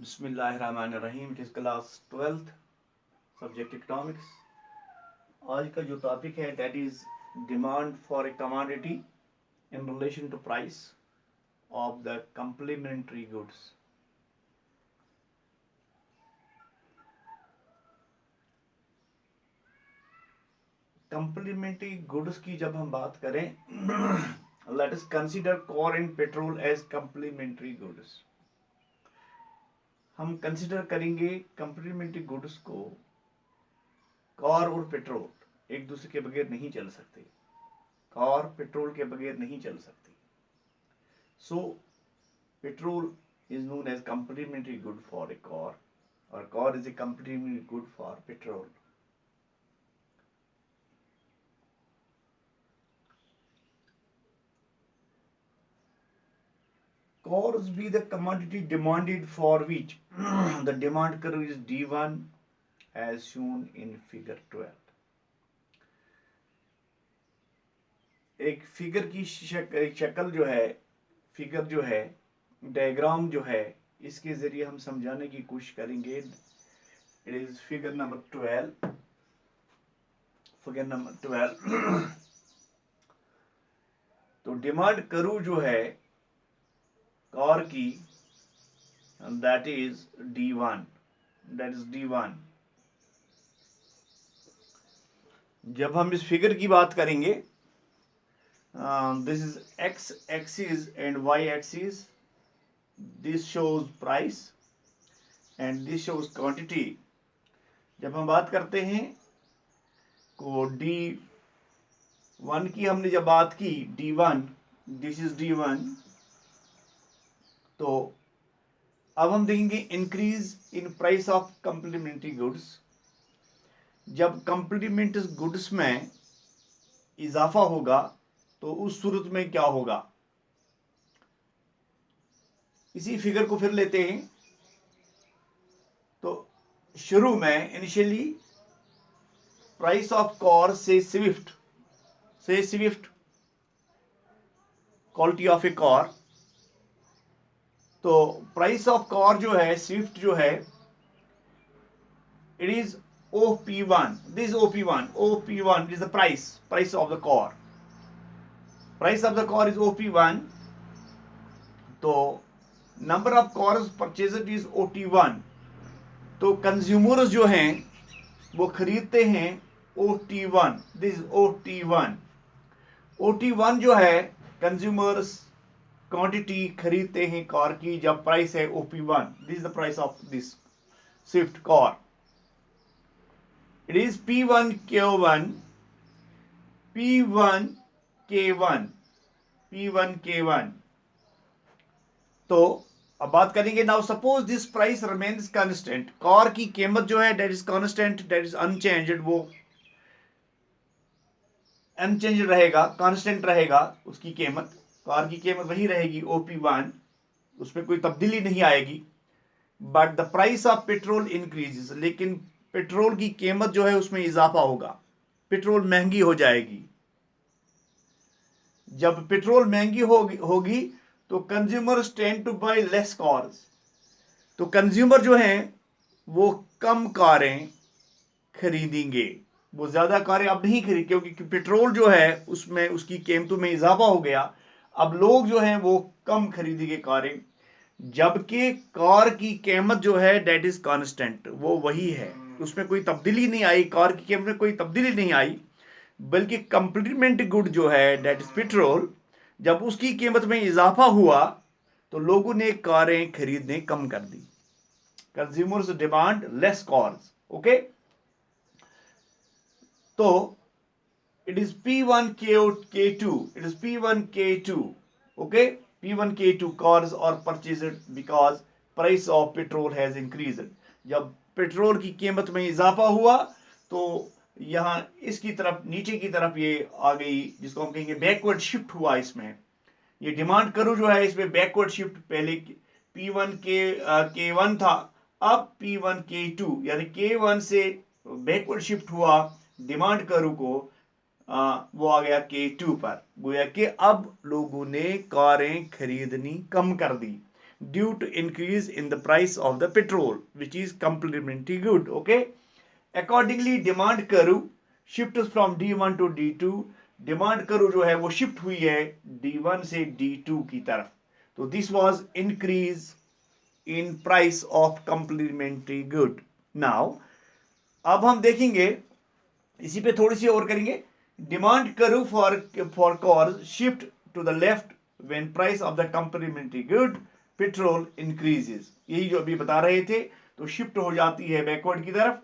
बिस्मिल्लाहिर्रहमानिर्रहीम। It is class 12th subject economics. आज का जो टॉपिक है that is demand for a commodity in relation to price of the complementary goods. Complementary goods की जब हम बात करें let us consider car and petrol as complementary goods. हम कंसीडर करेंगे कंप्लीमेंट्री गुड्स को। कार और पेट्रोल एक दूसरे के बगैर नहीं चल सकते, कार पेट्रोल के बगैर नहीं चल सकती। सो petrol is known as complementary good for a car, or car is a complementary good for petrol. Cars be the commodity demanded for which the demand curve is D1 as shown in figure 12. एक figure की शक्ल जो है, figure जो है, diagram जो है, इसके जरिए हम समझाने की कोशिश करेंगे। It is figure number 12। Figure number 12 तो डिमांड करू जो है कार की that is D1, that is D1। जब हम इस फिगर की बात करेंगे, this is x axis and y axis, this shows price and this shows quantity. जब हम बात करते हैं को D1 की, हमने जब बात की D1, दिस इज D1, तो अब हम देखेंगे increase in price of complementary goods. जब कंप्लीमेंट्री गुड्स में इजाफा होगा तो उस सूरत में क्या होगा। इसी फिगर को फिर लेते हैं। तो शुरू में इनिशियली प्राइस ऑफ कार से Swift quality of A car, तो प्राइस ऑफ कार जो है, स्विफ्ट जो है, it is OP1. This is OP1. OP1 is the price of the car. Price of the car is OP1. तो number of cars purchased is OT1। तो consumers जो हैं वो खरीदते हैं OT1। This is OT1। OT1 जो है consumers quantity खरीदते हैं कार की जब प्राइस है OP1। This is the price of this Swift car. It is P1K1, P1K1, P1K1। तो अब बात करेंगे, now suppose this price remains constant. Car की कीमत जो है that is constant, that is unchanged, वो अनचेंज्ड रहेगा, कांस्टेंट रहेगा उसकी कीमत। कार की कीमत वही रहेगी OP1, उसमें कोई तब्दीली नहीं आएगी। But the price of petrol increases, लेकिन पेट्रोल की कीमत जो है उसमें इजाफा होगा, पेट्रोल महंगी हो जाएगी। जब पेट्रोल महंगी होगी तो consumers tend to buy less cars. तो कंज्यूमर जो हैं वो कम कारें खरीदेंगे, वो ज्यादा कारें अब नहीं खरीद, क्योंकि पेट्रोल जो है उसमें उसकी कीमतों में इजाफा हो गया। अब लोग जो हैं वो कम खरीदेंगे कारें, जबकि कार की कीमत जो है दैट इज कांस्टेंट, वो वही है, उसमें कोई तब्दीली नहीं आई, कार की कीमत में कोई तब्दीली नहीं आई। बल्कि कंप्लीमेंट्री गुड जो है दैट इज पेट्रोल, जब उसकी कीमत में इजाफा हुआ तो लोगों ने कारें खरीदने कम कर दी। Consumers demand less cars. Okay, तो it is P1K2, it is P1K2। Okay, P1K2 cars are purchased because price of petrol has increased। जब पेट्रोल की कीमत में इजाफा हुआ तो यहां इसकी तरफ, नीचे की तरफ ये आ गई, जिसको हम कहेंगे बैकवर्ड शिफ्ट हुआ। इसमें ये डिमांड करो जो है इसमें बैकवर्ड शिफ्ट, पहले P1K1 था, अब P1K2, यानी K1 से बैकवर्ड शिफ्ट हुआ डिमांड करो को, वो आ गया K2 पर। गोया कि अब लोगों ने कारें खरीदनी कम कर दी। due to increase in the price of the petrol, which is complementary good. Okay, accordingly demand curve shifts from D1 to D2. Demand curve जो है वो शिफ्ट हुई है D1 से D2 की तरफ. तो this was increase in price of complementary good. Now अब हम देखेंगे, इसी पे थोड़ी सी और करेंगे. Demand curve for cars shift to the left when price of the complementary good petrol increases. यही जो अभी बता रहे थे, तो शिफ्ट हो जाती है बैकवर्ड की तरफ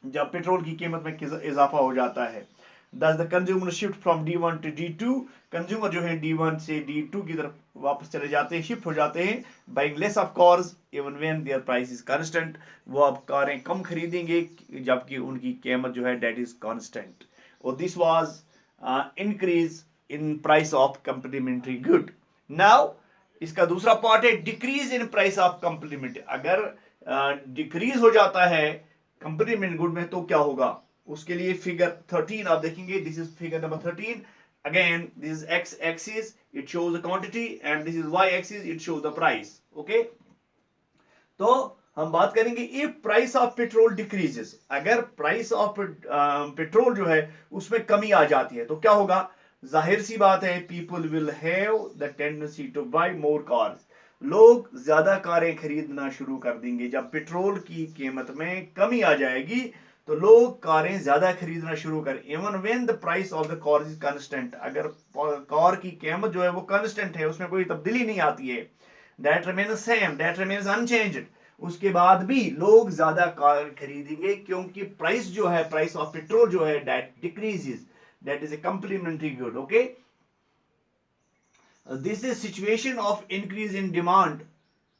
जब पेट्रोल की कीमत में इजाफा हो जाता है. Thus the consumer shift from D1 to D2. Consumer जो है D1 से D2 की तरफ वापस चले जाते हैं, शिफ्ट हो जाते हैं. Buying less of cars even when there price is constant. वो अब कारें कम खरीदेंगे जबकि उनकी कीमत जो है डेट इज कांस्टेंट. और this was increase in price of complementary good. Now इसका दूसरा पार्ट है decrease in price of complementary. अगर डिक्रीज हो जाता है कंप्लीमेंट्री गुड में तो क्या होगा, उसके लिए फिगर 13 आप देखेंगे. This is figure number 13. Again this is X axis, it shows the quantity, and this is Y axis, it shows the price. Okay, तो हम बात करेंगे if price of petrol decreases. अगर प्राइस ऑफ पेट्रोल जो है उसमें कमी आ जाती है तो क्या होगा. जाहिर सी बात है, people will have the tendency to buy more cars. लोग ज्यादा कारें खरीदना शुरू कर देंगे. जब पेट्रोल की कीमत में कमी आ जाएगी तो लोग कारें ज्यादा खरीदना शुरू कर. Even when the price of the car is constant. अगर कार की कीमत जो है वो कांस्टेंट है, उसमें कोई तब्दीली नहीं आती है, that remains same, that remains unchanged, उसके बाद भी लोग ज्यादा कार खरीदेंगे क्योंकि प्राइस जो है, प्राइस ऑफ पेट्रोल जो है that decreases, that is a complementary good. Okay, this is situation of increase in demand.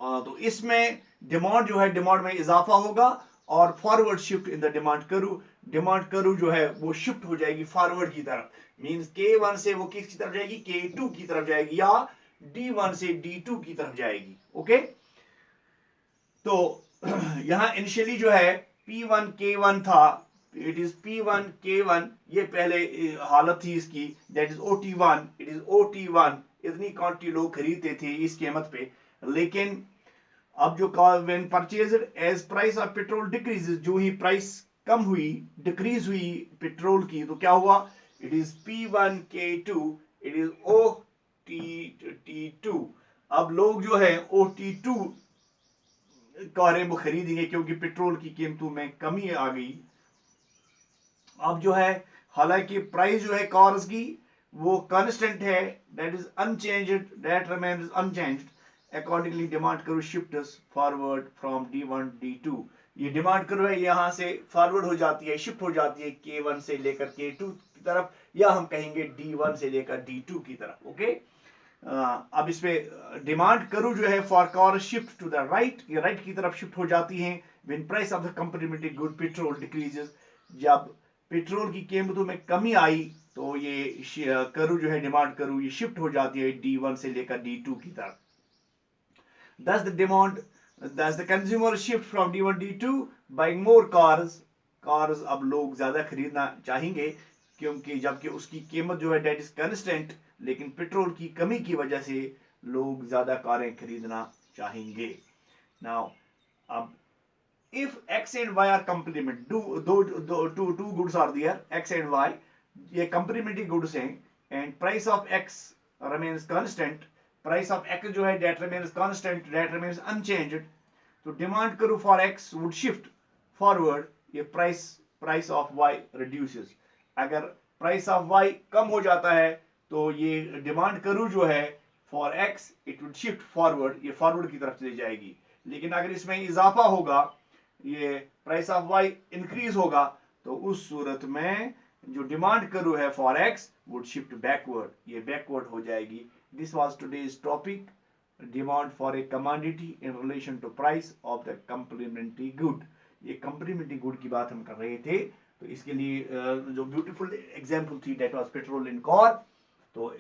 तो इसमें डिमांड जो है, डिमांड में इजाफा होगा और forward shift in the demand curve. Demand curve जो है वो शिफ्ट हो जाएगी फॉरवर्ड की तरफ. मींस K1 से वो किसकी तरफ जाएगी, K2 की तरफ जाएगी, या D1 से D2 की तरफ जाएगी. ओके, तो यहां इनिशियली जो है P1 K1 था, इट इज P1 K1. ये पहले हालत थी इसकी, that is OT1, it is OT1. इतनी क्वांटिटी लोग खरीदते थे इस कीमत पे. लेकिन अब जो when purchased as price of petrol decreases, जो ही प्राइस कम हुई, डिक्रीज हुई पेट्रोल की, तो क्या हुआ, it is P1 K2, it is OT2. अब लोग जो है OT2 कारें वो खरीदेंगे क्योंकि पेट्रोल की कीमतों में कमी आ गई. अब जो है हालांकि प्राइस जो है कार्स की वो कांस्टेंट है, that is unchanged, that remains unchanged. Accordingly demand curve shifts forward from D1 D2. ये डिमांड कर्व है, यहां से फॉरवर्ड हो जाती है, शिफ्ट हो जाती है K1 से लेकर K2 की तरफ, या हम कहेंगे D1 से लेकर D2 की तरफ. ओके, अब इसमें डिमांड कर्व जो है for car shift to the right, ये राइट की तरफ शिफ्ट हो जाती है when price of the complementary good petrol decreases. जब पेट्रोल की कीमतों में कमी आई तो ये कर्व जो है, डिमांड कर्व, ये शिफ्ट हो जाती है D1 से लेकर D2 की तरफ. Thus the consumer shift from D1 D2 buying more cars. Cars अब लोग ज्यादा खरीदना चाहेंगे क्योंकि जबकि उसकी कीमत जो है डेट इज कांस्टेंट, लेकिन पेट्रोल की कमी की वजह से लोग ज्यादा कारें खरीदना चाहेंगे. नाउ अब if X and Y are complement, two goods are there, X and Y, ये complementary goods हैं, and price of X remains constant. Price of X जो है that remains constant, that remains unchanged. तो demand curve for X would shift forward. ये price of Y reduces. अगर price of Y कम हो जाता है तो ये डिमांड कर्व जो है for X it would shift forward, ये फॉरवर्ड की तरफ चली जाएगी. लेकिन अगर इसमें इजाफा होगा, ये प्राइस ऑफ Y इंक्रीज होगा, तो उस सूरत में जो डिमांड कर्व है for X would shift backward, ये बैकवर्ड हो जाएगी. This was today's topic, demand for a commodity in relation to price of the complementary good. ये complementary good की बात हम कर रहे थे, तो इसके लिए जो ब्यूटीफुल एग्जाम्पल थी that was petrol in car. तो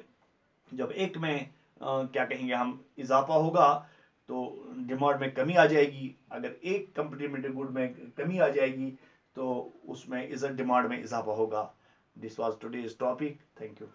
जब एक में क्या कहेंगे हम, इजाफा होगा तो डिमांड में कमी आ जाएगी. अगर एक कंप्लीमेंट्री गुड में कमी आ जाएगी तो उसमें डिमांड में इजाफा होगा. This was today's topic. Thank you.